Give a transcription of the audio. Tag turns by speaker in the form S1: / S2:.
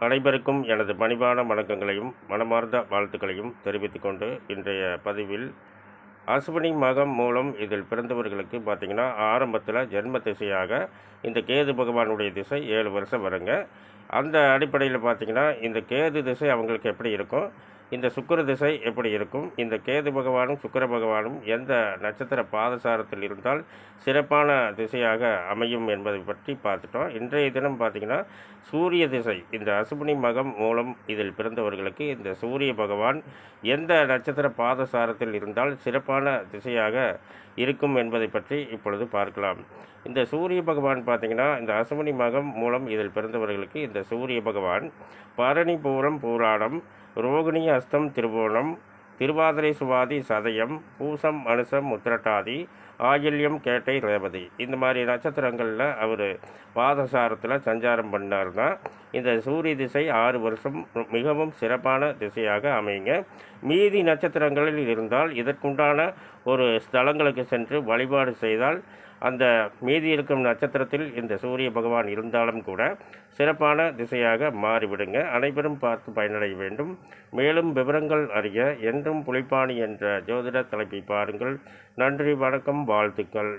S1: அனைவருக்கும் எனது பணிவான வணக்கங்களையும் மனமார்ந்த வாழ்த்துக்களையும் தெரிவித்துக் கொண்டு இன்றைய பதிவில் அசுவினி மகம் மூலம் இதில் பிறந்தவர்களுக்கு பார்த்திங்கன்னா ஆரம்பத்தில் ஜென்ம திசையாக இந்த கேது பகவானுடைய திசை 7 வருஷம் வருங்க. அந்த அடிப்படையில் பார்த்திங்கன்னா இந்த கேது திசை அவங்களுக்கு எப்படி இருக்கும், இந்த சுக்கிர திசை எப்படி இருக்கும், இந்த கேது பகவானும் சுக்கிர பகவானும் எந்த நட்சத்திர பாதசாரத்தில் இருந்தால் சிறப்பான திசையாக அமையும் என்பதை பற்றி பார்த்துட்டோம். இன்றைய தினம் பார்த்திங்கன்னா சூரிய திசை, இந்த அசுவினி மகம் மூலம் இதில் பிறந்தவர்களுக்கு இந்த சூரிய பகவான் எந்த நட்சத்திர பாதசாரத்தில் இருந்தால் சிறப்பான திசையாக இருக்கும் என்பதை பற்றி இப்பொழுது பார்க்கலாம். இந்த சூரிய பகவான் பார்த்திங்கன்னா இந்த அசுவினி மகம் மூலம் இதில் பிறந்தவர்களுக்கு இந்த சூரிய பகவான் பரணி பூரம் பூராடம் ரோகிணி அஸ்தம் திருவோணம் திருவாதிரை சுவாதி சதயம் பூசம் அனுசம் உத்திரட்டாதி ஆயில்யம் கேட்டை ரேவதி இந்த மாதிரி நட்சத்திரங்களில் அவர் பாதசாரத்தில் சஞ்சாரம் பண்ணார்னா இந்த சூரிய திசை 6 வருஷம் மிகவும் சிறப்பான திசையாக அமையுங்க. மீதி நட்சத்திரங்களில் இருந்தால் இதற்குண்டான ஒரு ஸ்தலங்களுக்கு சென்று வழிபாடு செய்தால் அந்த மீதி இருக்கும் நட்சத்திரத்தில் இந்த சூரிய பகவான் இருந்தாலும் கூட சிறப்பான திசையாக மாறிவிடுங்க. அனைவரும் பார்த்து பயனடைய வேண்டும். மேலும் விவரங்கள் அறிய என்றும் புலிப்பாணி என்ற ஜோதிட தலைப்பை பாருங்கள். நன்றி, வணக்கம், வாழ்த்துக்கள்.